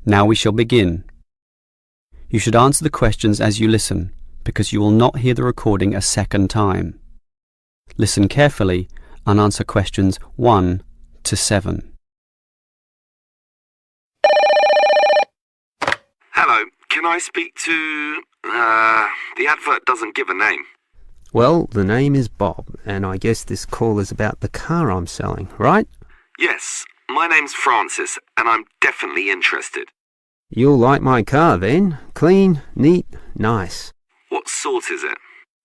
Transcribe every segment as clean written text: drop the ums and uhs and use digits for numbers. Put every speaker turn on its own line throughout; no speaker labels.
Now we shall begin. You should answer the questions as you listen, because you will not hear the recording a second time. Listen carefully and answer questions 1 to 7.
Hello, can I speak to... the advert doesn't give a name.
Well, the name is Bob, and I guess this call is about the car I'm selling, right?
Yes, my name's Francis, and I'm definitely interested.
You'll like my car then. Clean, neat, nice.
What sort is it?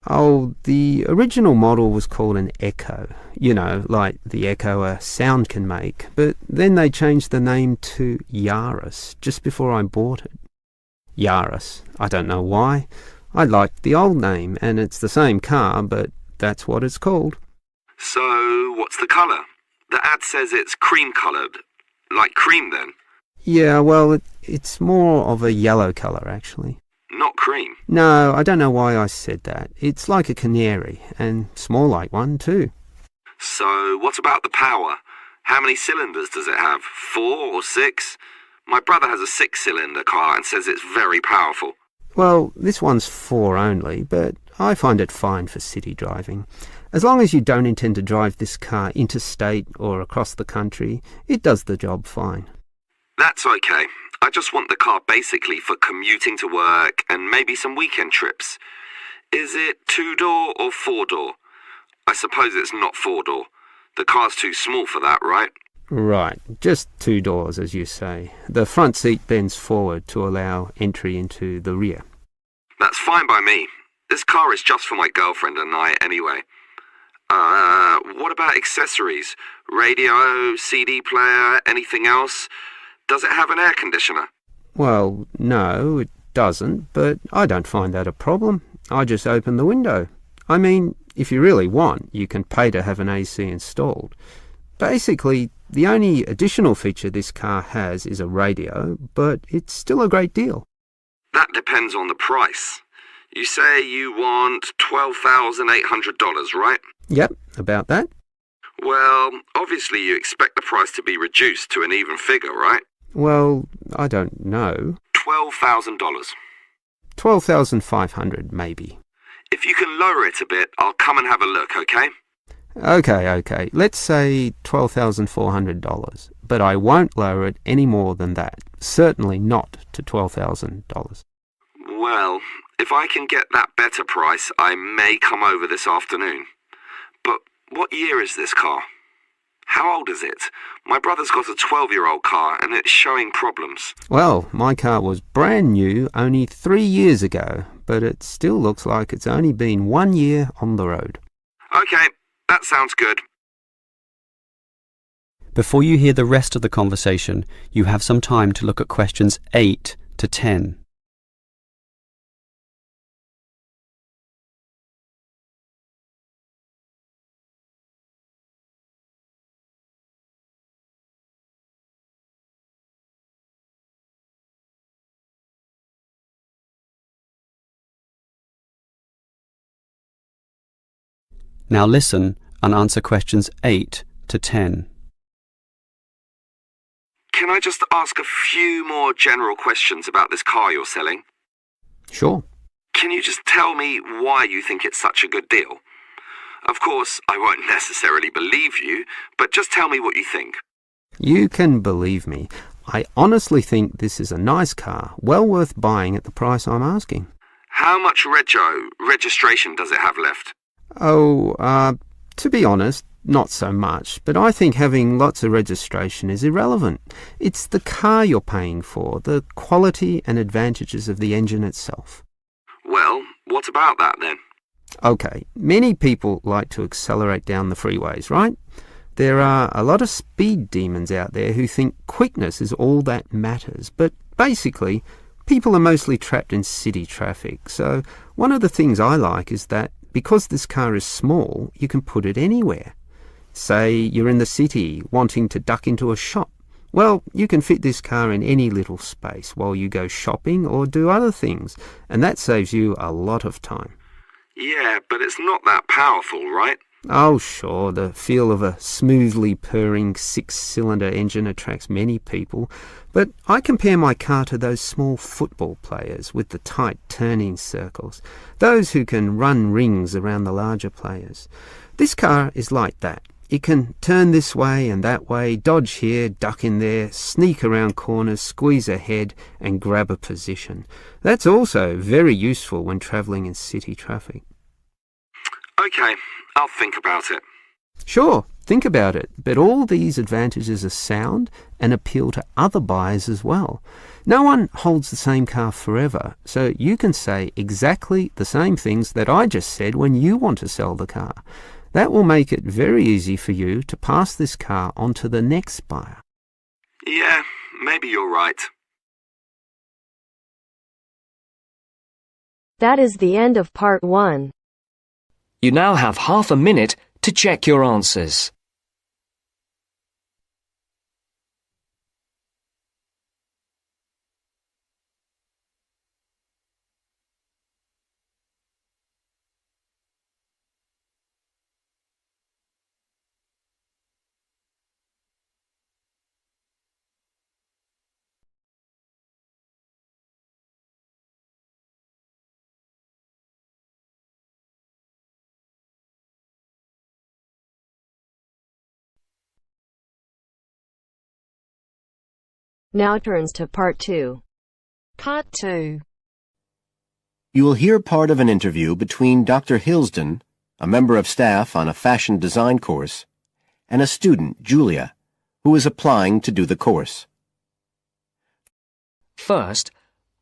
Oh, the original model was called an Echo. You know, like the echo a sound can make. But then they changed the name to Yaris just before I bought it. Yaris. I don't know why. I liked the old name, and it's the same car, but that's what it's called.
So, what's the colour? The ad says it's cream-coloured. Like cream, then?
Yeah, well, it's more of a yellow colour, actually.
Not cream?
No, I don't know why I said that. It's like a canary, and it's more like one, too.
So, what about the power? How many cylinders does it have? 4 or 6? My brother has a 6-cylinder car and says it's very powerful.
Well, this one's 4 only, but I find it fine for city driving. As long as you don't intend to drive this car interstate or across the country, it does the job fine.
That's okay. I just want the car basically for commuting to work and maybe some weekend trips. Is it 2-door or 4-door? I suppose it's not 4-door. The car's too small for that, right?
Right, just 2 doors, as you say. The front seat bends forward to allow entry into the rear.
That's fine by me. This car is just for my girlfriend and I anyway. What about accessories? Radio, CD player, anything else? Does it have an air conditioner?
Well, no, it doesn't, but I don't find that a problem. I just open the window. I mean, if you really want, you can pay to have an AC installed. Basically, the only additional feature this car has is a radio, but it's still a great deal.
That depends on the price. You say you want $12,800, right?
Yep, about that.
Well, obviously you expect the price to be reduced to an even figure, right?
Well, I don't know.
$12,000.
$12,500, maybe.
If you can lower it a bit, I'll come and have a look, okay?
Okay. Let's say $12,400, but I won't lower it any more than that. Certainly not to $12,000.
Well, if I can get that better price, I may come over this afternoon. But what year is this car? How old is it? My brother's got a 12-year-old car and it's showing problems.
Well, my car was brand new only 3 years ago, but it still looks like it's only been 1 year on the road.
Okay, that sounds good.
Before you hear the rest of the conversation, you have some time to look at questions 8 to 10. Now listen and answer questions 8 to 10.
Can I just ask a few more general questions about this car you're selling?
Sure.
Can you just tell me why you think it's such a good deal? Of course, I won't necessarily believe you, but just tell me what you think.
You can believe me. I honestly think this is a nice car, well worth buying at the price I'm asking.
How much registration does it have left?
To be honest, not so much, but I think having lots of registration is irrelevant. It's the car you're paying for, the quality and advantages of the engine itself.
Well, what about that then?
Okay, many people like to accelerate down the freeways, right? There are a lot of speed demons out there who think quickness is all that matters, but basically, people are mostly trapped in city traffic. So one of the things I like is that because this car is small, you can put it anywhere. Say you're in the city wanting to duck into a shop. Well, you can fit this car in any little space while you go shopping or do other things, and that saves you a lot of time.
Yeah, but it's not that powerful, right?
Oh, sure, the feel of a smoothly purring six-cylinder engine attracts many people, but I compare my car to those small football players with the tight turning circles, those who can run rings around the larger players. This car is like that. It can turn this way and that way, dodge here, duck in there, sneak around corners, squeeze ahead and grab a position. That's also very useful when travelling in city traffic.
Okay, I'll think about it.
Sure, think about it, but all these advantages are sound and appeal to other buyers as well. No one holds the same car forever, so you can say exactly the same things that I just said when you want to sell the car. That will make it very easy for you to pass this car on to the next buyer.
Yeah, maybe you're right.
That is the end of part 1.
You now have half a minute to check your answers.
Now turns to part 2.
Part 2.
You will hear part of an interview between Dr. Hilsden, a member of staff on a fashion design course, and a student, Julia, who is applying to do the course.
First,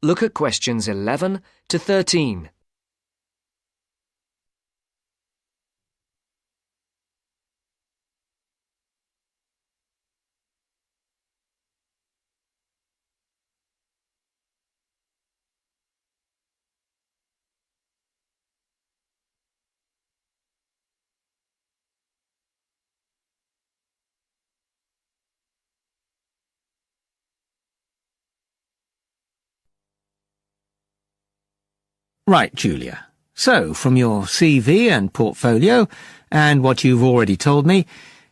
look at questions 11 to 13.
Right, Julia. So, from your CV and portfolio, and what you've already told me,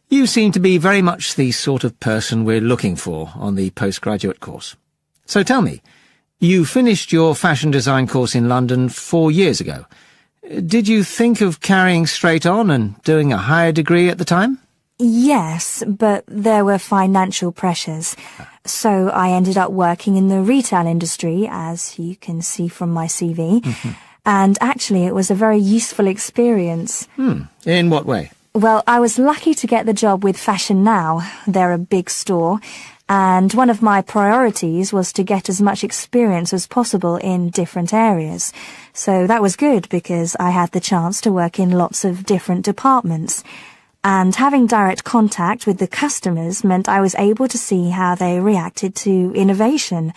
you seem to be very much the sort of person we're looking for on the postgraduate course. So tell me, you finished your fashion design course in London 4 years ago. Did you think of carrying straight on and doing a higher degree at the time?
Yes, but there were financial pressures. So I ended up working in the retail industry, as you can see from my CV. And actually, it was a very useful experience.
In what way?
Well, I was lucky to get the job with Fashion Now. They're a big store. And one of my priorities was to get as much experience as possible in different areas. So that was good because I had the chance to work in lots of different departments. And having direct contact with the customers meant I was able to see how they reacted to innovation,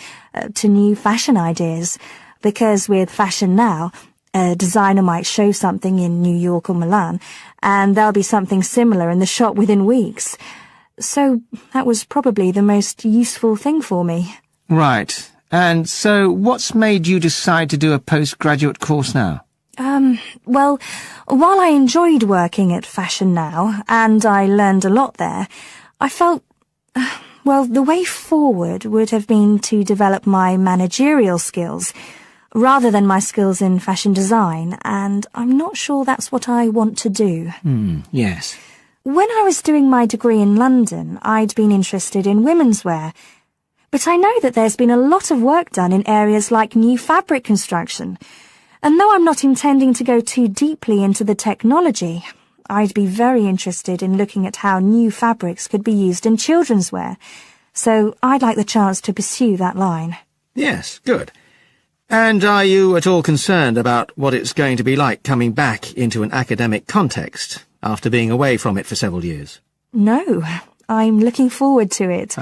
to new fashion ideas. Because with Fashion Now, a designer might show something in New York or Milan, and there'll be something similar in the shop within weeks. So that was probably the most useful thing for me.
Right. And so what's made you decide to do a postgraduate course now?
Well, while I enjoyed working at Fashion Now, and I learned a lot there, I felt, well, the way forward would have been to develop my managerial skills, rather than my skills in fashion design, and I'm not sure that's what I want to do.
Yes.
When I was doing my degree in London, I'd been interested in women's wear, but I know that there's been a lot of work done in areas like new fabric construction. And though I'm not intending to go too deeply into the technology, I'd be very interested in looking at how new fabrics could be used in children's wear. So I'd like the chance to pursue that line.
Yes, good. And are you at all concerned about what it's going to be like coming back into an academic context after being away from it for several years?
No, I'm looking forward to it.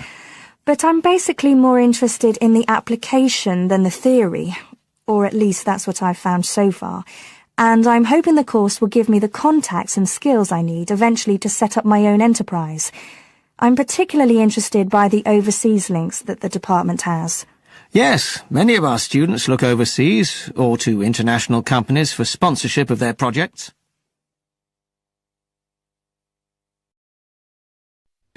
But I'm basically more interested in the application than the theory. Or at least that's what I've found so far, and I'm hoping the course will give me the contacts and skills I need eventually to set up my own enterprise. I'm particularly interested by the overseas links that the department has.
Yes, many of our students look overseas or to international companies for sponsorship of their projects.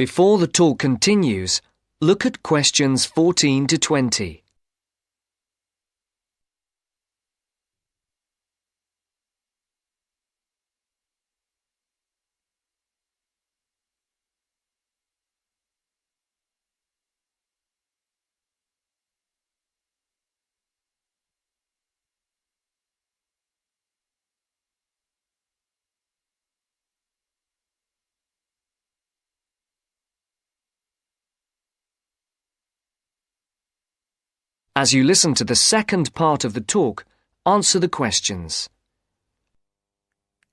Before the talk continues, look at questions 14 to 20. As you listen to the second part of the talk, answer the questions.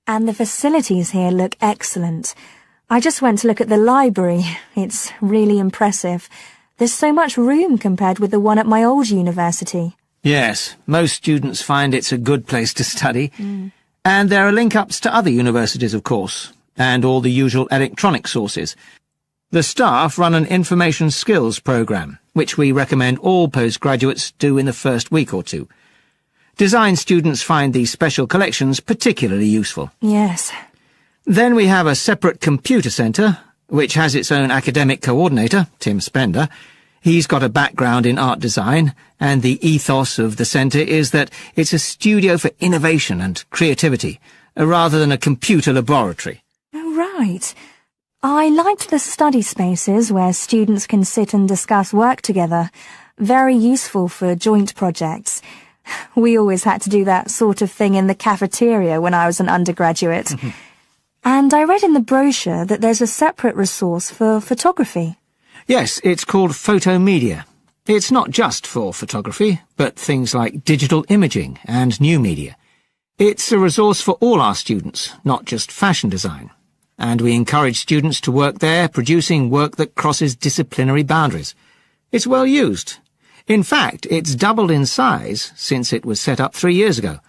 And the facilities here look excellent. I just went to look at the library. It's really impressive. There's so much room compared with the one at my old university.
Yes, most students find it's a good place to study. And there are link-ups to other universities, of course, and all the usual electronic sources. The staff run an information skills programme, which we recommend all postgraduates do in the first week or two. Design students find these special collections particularly useful.
Yes.
Then we have a separate computer centre, which has its own academic coordinator, Tim Spender. He's got a background in art design, and the ethos of the centre is that it's a studio for innovation and creativity, rather than a computer laboratory.
Oh, right. I liked the study spaces where students can sit and discuss work together. Very useful for joint projects. We always had to do that sort of thing in the cafeteria when I was an undergraduate. And I read in the brochure that there's a separate resource for photography.
Yes, it's called Photomedia. It's not just for photography, but things like digital imaging and new media. It's a resource for all our students, not just fashion design. And we encourage students to work there, producing work that crosses disciplinary boundaries. It's well used. In fact, it's doubled in size since it was set up 3 years ago.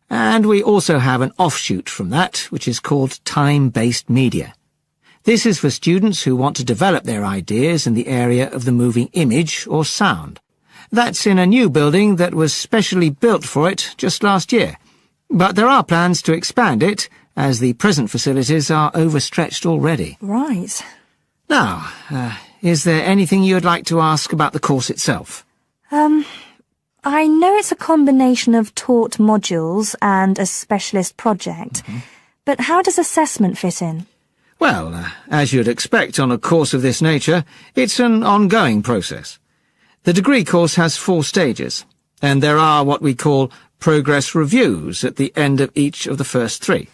And we also have an offshoot from that, which is called Time-Based Media. This is for students who want to develop their ideas in the area of the moving image or sound. That's in a new building that was specially built for it just last year. But there are plans to expand it, as the present facilities are overstretched already.
Right.
Now, is there anything you'd like to ask about the course itself?
I know it's a combination of taught modules and a specialist project, but how does assessment fit in?
Well, as you'd expect on a course of this nature, it's an ongoing process. The degree course has 4 stages, and there are what we call progress reviews at the end of each of the first 3.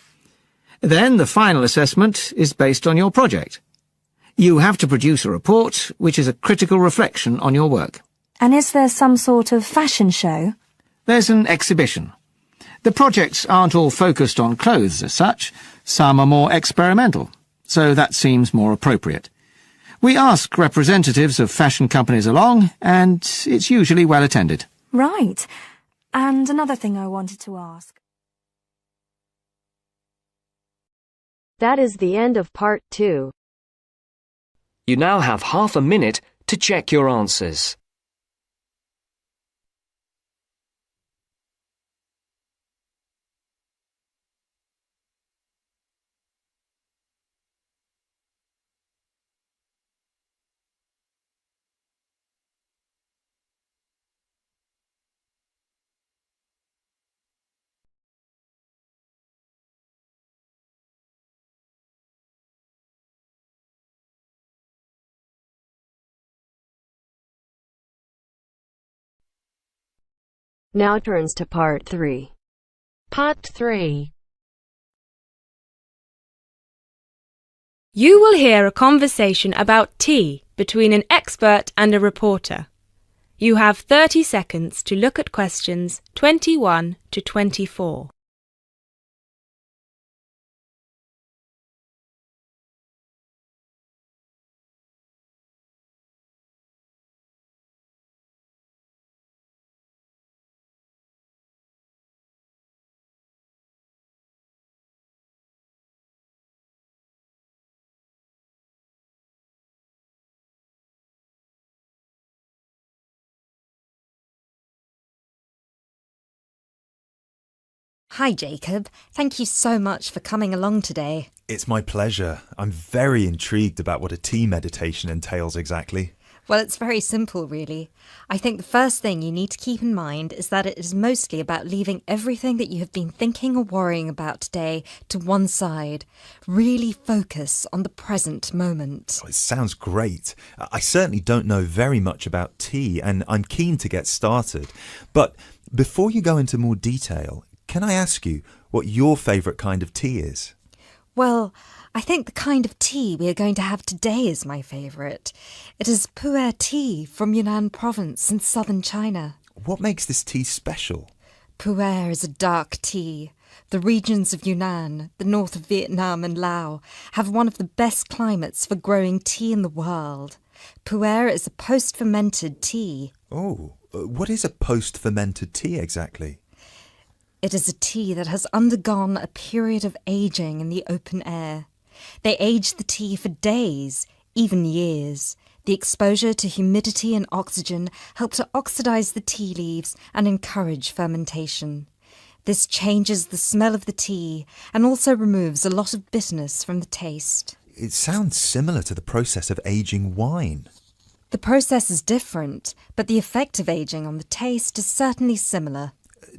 Then the final assessment is based on your project. You have to produce a report which is a critical reflection on your work.
And is there some sort of fashion show?
There's an exhibition. The projects aren't all focused on clothes as such. Some are more experimental, so that seems more appropriate. We ask representatives of fashion companies along, and it's usually well attended.
Right. And another thing I wanted to ask.
That is the end of part 2.
You now have half a minute to check your answers.
Now turns to part 3.
Part 3. You will hear a conversation about tea between an expert and a reporter. You have 30 seconds to look at questions 21 to 24.
Hi, Jacob. Thank you so much for coming along today. It's my pleasure. I'm very intrigued about what a tea meditation entails exactly.
Well, it's very simple, really. I think the first thing you need to keep in mind is that it is mostly about leaving everything that you have been thinking or worrying about today to one side. Really focus on the present moment.
Oh, it sounds great. I certainly don't know very much about tea, and I'm keen to get started. But before you go into more detail, can I ask you what your favourite kind of tea is?
Well, I think the kind of tea we are going to have today is my favourite. It is pu'er tea from Yunnan province in southern China.
What makes this tea special?
Pu'er is a dark tea. The regions of Yunnan, the north of Vietnam and Laos, have one of the best climates for growing tea in the world. Pu'er is a post-fermented tea.
Oh, what is a post-fermented tea exactly?
It is a tea that has undergone a period of aging in the open air. They age the tea for days, even years. The exposure to humidity and oxygen help to oxidize the tea leaves and encourage fermentation. This changes the smell of the tea and also removes a lot of bitterness from the taste.
It sounds similar to the process of aging wine.
The process is different, but the effect of aging on the taste is certainly similar.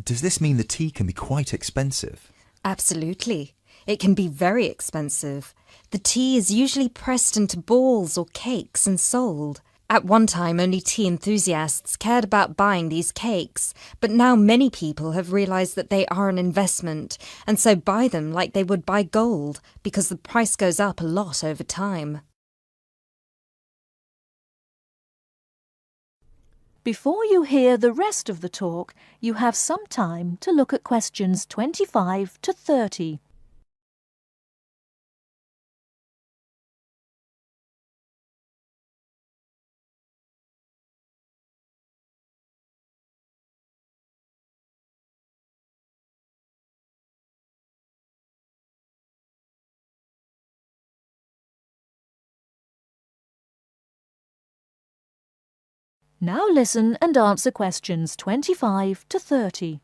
Does this mean the tea can be quite expensive?
Absolutely. It can be very expensive. The tea is usually pressed into balls or cakes and sold. At one time, only tea enthusiasts cared about buying these cakes, but now many people have realised that they are an investment, and so buy them like they would buy gold, because the price goes up a lot over time.
Before you hear the rest of the talk, you have some time to look at questions 25 to 30. Now listen and answer questions 25 to 30.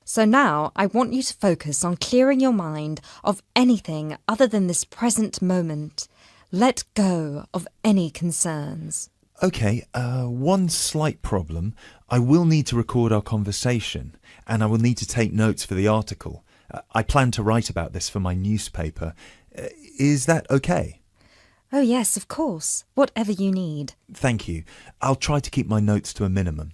So now I want you to focus on clearing your mind of anything other than this present moment. Let go of any concerns.
Okay, one slight problem. I will need to record our conversation, and I will need to take notes for the article. I plan to write about this for my newspaper. Is that okay?
Oh yes, of course. Whatever you need.
Thank you. I'll try to keep my notes to a minimum.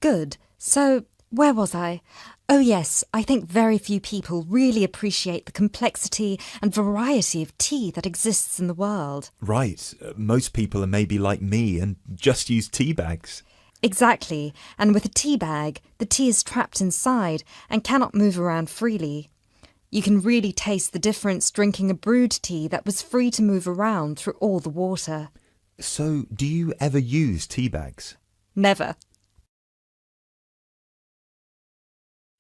Good. So, where was I? Oh yes, I think very few people really appreciate the complexity and variety of tea that exists in the world.
Right. Most people are maybe like me and just use tea bags.
Exactly. And with a tea bag, the tea is trapped inside and cannot move around freely. You can really taste the difference drinking a brewed tea that was free to move around through all the water.
So, do you ever use tea bags?
Never.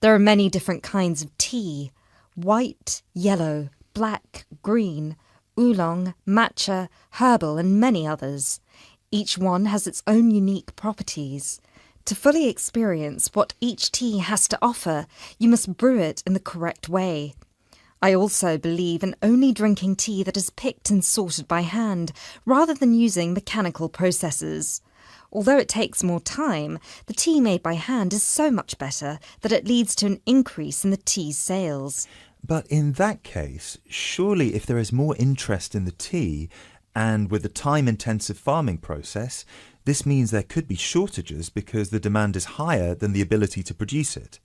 There are many different kinds of tea: white, yellow, black, green, oolong, matcha, herbal, and many others. Each one has its own unique properties. To fully experience what each tea has to offer, you must brew it in the correct way. I also believe in only drinking tea that is picked and sorted by hand, rather than using mechanical processes. Although it takes more time, the tea made by hand is so much better that it leads to an increase in the tea's sales.
But in that case, surely if there is more interest in the tea, and with the time-intensive farming process, this means there could be shortages because the demand is higher than the ability to produce it.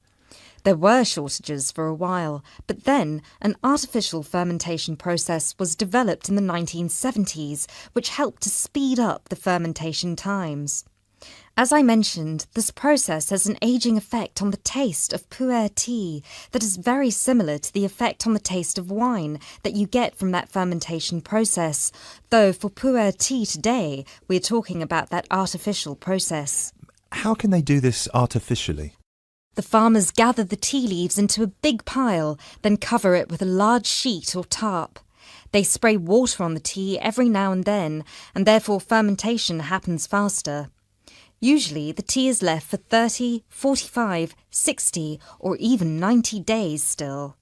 There were shortages for a while, but then an artificial fermentation process was developed in the 1970s, which helped to speed up the fermentation times. As I mentioned, this process has an aging effect on the taste of pu'er tea that is very similar to the effect on the taste of wine that you get from that fermentation process, though for pu'er tea today, we're talking about that artificial process.
How can they do this artificially?
The farmers gather the tea leaves into a big pile, then cover it with a large sheet or tarp. They spray water on the tea every now and then, and therefore fermentation happens faster. Usually the tea is left for 30, 45, 60 or even 90 days still.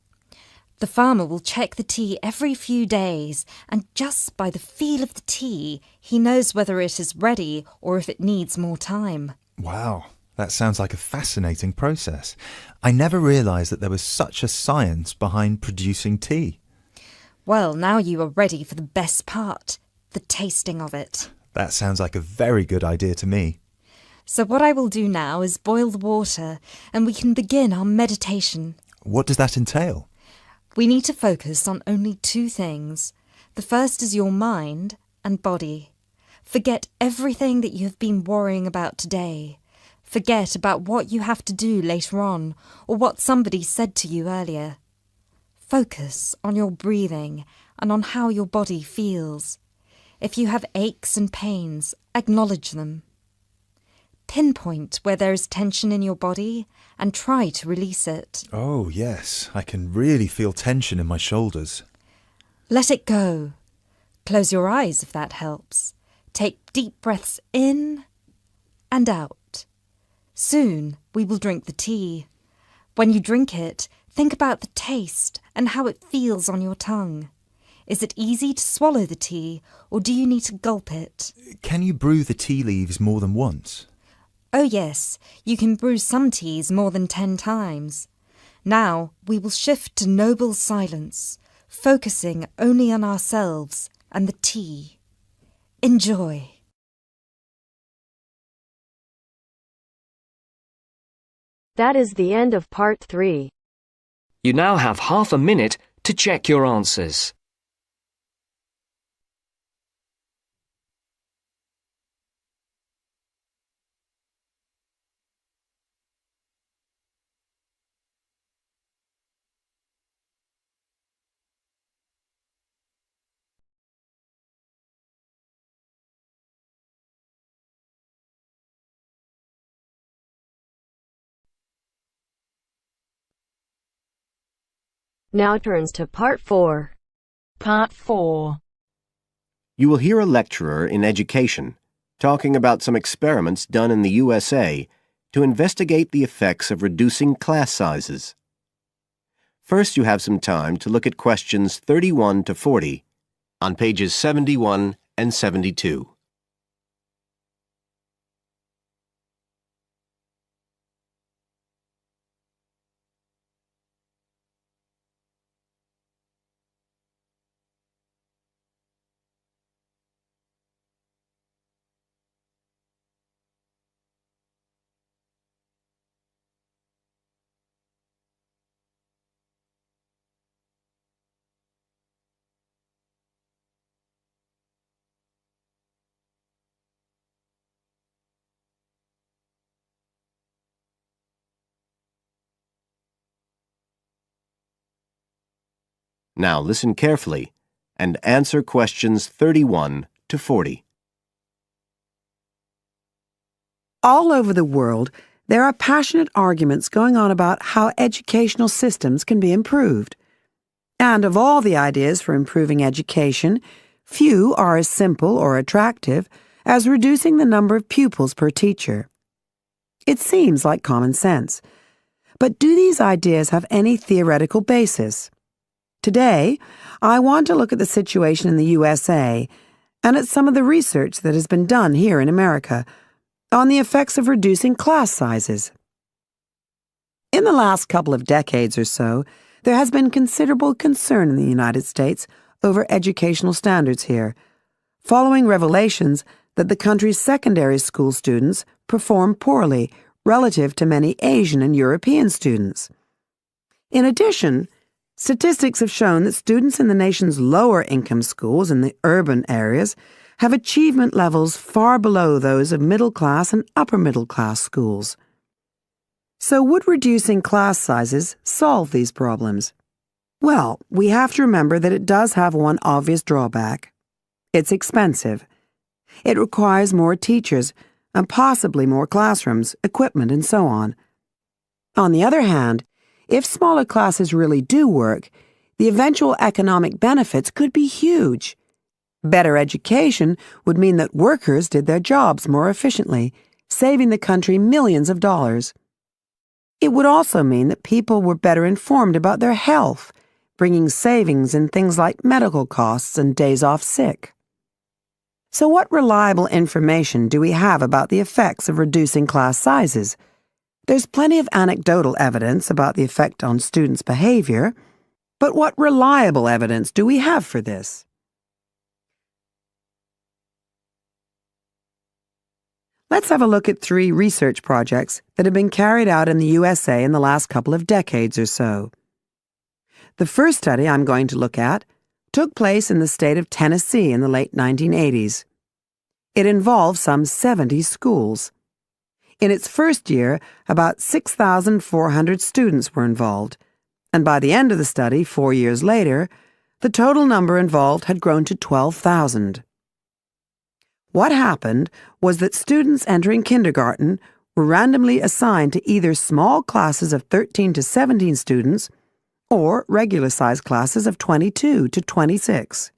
The farmer will check the tea every few days, and just by the feel of the tea, he knows whether it is ready or if it needs more time.
Wow, that sounds like a fascinating process. I never realised that there was such a science behind producing tea.
Well, now you are ready for the best part, the tasting of it.
That sounds like a very good idea to me.
So what I will do now is boil the water, and we can begin our meditation.
What does that entail?
We need to focus on only two things. The first is your mind and body. Forget everything that you have been worrying about today. Forget about what you have to do later on or what somebody said to you earlier. Focus on your breathing and on how your body feels. If you have aches and pains, acknowledge them. Pinpoint where there is tension in your body and try to release it.
Oh, yes. I can really feel tension in my shoulders.
Let it go. Close your eyes if that helps. Take deep breaths in and out. Soon we will drink the tea. When you drink it, think about the taste and how it feels on your tongue. Is it easy to swallow the tea, or do you need to gulp it?
Can you brew the tea leaves more than once?
Oh yes, you can brew some teas more than 10 times. Now we will shift to noble silence, focusing only on ourselves and the tea. Enjoy.
That is the end of part 3.
You now have half a minute to check your answers.
Now turns to part 4.
Part 4.
You will hear a lecturer in education talking about some experiments done in the USA to investigate the effects of reducing class sizes. First, you have some time to look at questions 31 to 40 on pages 71 and 72. Now listen carefully and answer questions 31 to 40.
All over the world, there are passionate arguments going on about how educational systems can be improved. And of all the ideas for improving education, few are as simple or attractive as reducing the number of pupils per teacher. It seems like common sense. But do these ideas have any theoretical basis? Today, I want to look at the situation in the USA and at some of the research that has been done here in America on the effects of reducing class sizes. In the last couple of decades or so, there has been considerable concern in the United States over educational standards here, following revelations that the country's secondary school students perform poorly relative to many Asian and European students. In addition, statistics have shown that students in the nation's lower-income schools in the urban areas have achievement levels far below those of middle-class and upper-middle-class schools. So would reducing class sizes solve these problems? Well, we have to remember that it does have one obvious drawback. It's expensive. It requires more teachers and possibly more classrooms, equipment, and so on. On the other hand, if smaller classes really do work, the eventual economic benefits could be huge. Better education would mean that workers did their jobs more efficiently, saving the country millions of dollars. It would also mean that people were better informed about their health, bringing savings in things like medical costs and days off sick. So what reliable information do we have about the effects of reducing class sizes? There's plenty of anecdotal evidence about the effect on students' behavior, but what reliable evidence do we have for this? Let's have a look at 3 research projects that have been carried out in the USA in the last couple of decades or so. The first study I'm going to look at took place in the state of Tennessee in the late 1980s. It involved some 70 schools. In its first year, about 6,400 students were involved, and by the end of the study, 4 years later, the total number involved had grown to 12,000. What happened was that students entering kindergarten were randomly assigned to either small classes of 13 to 17 students or regular-sized classes of 22 to 26.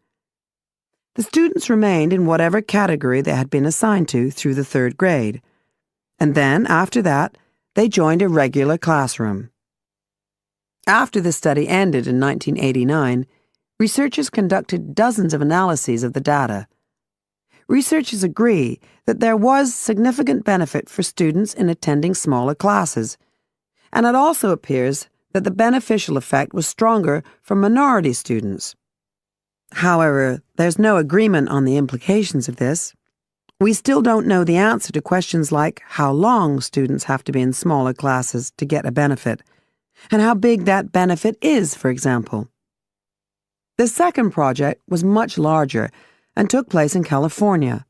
The students remained in whatever category they had been assigned to through the 3rd grade, and then, after that, they joined a regular classroom. After the study ended in 1989, researchers conducted dozens of analyses of the data. Researchers agree that there was significant benefit for students in attending smaller classes, and it also appears that the beneficial effect was stronger for minority students. However, there's no agreement on the implications of this. We still don't know the answer to questions like how long students have to be in smaller classes to get a benefit, and how big that benefit is, for example. The second project was much larger and took place in California.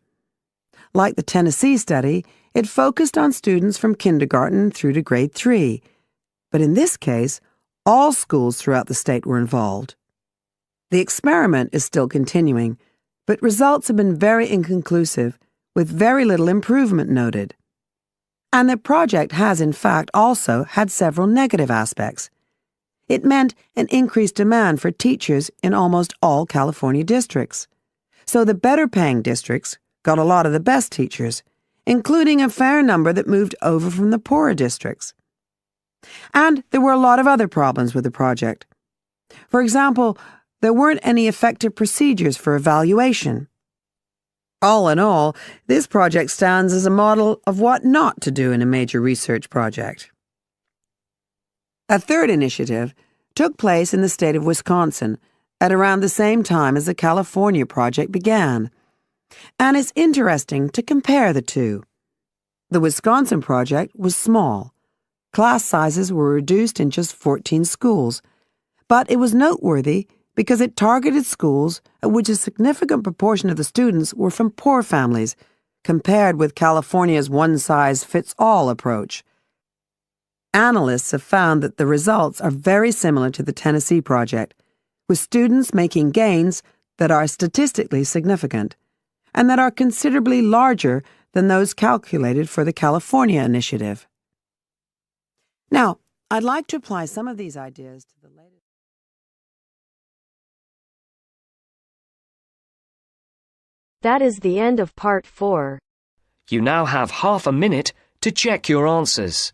Like the Tennessee study, it focused on students from kindergarten through to grade 3, but in this case, all schools throughout the state were involved. The experiment is still continuing, but results have been very inconclusive, with very little improvement noted. And the project has, in fact, also had several negative aspects. It meant an increased demand for teachers in almost all California districts. So the better-paying districts got a lot of the best teachers, including a fair number that moved over from the poorer districts. And there were a lot of other problems with the project. For example, there weren't any effective procedures for evaluation. All in all, this project stands as a model of what not to do in a major research project. A third initiative took place in the state of Wisconsin at around the same time as the California project began, and it's interesting to compare the two. The Wisconsin project was small. Class sizes were reduced in just 14 schools, but it was noteworthy because it targeted schools at which a significant proportion of the students were from poor families, compared with California's one-size-fits-all approach. Analysts have found that the results are very similar to the Tennessee project, with students making gains that are statistically significant, and that are considerably larger than those calculated for the California initiative. Now, I'd like to apply some of these ideas to the latest.
That is the end of part 4.
You now have half a minute to check your answers.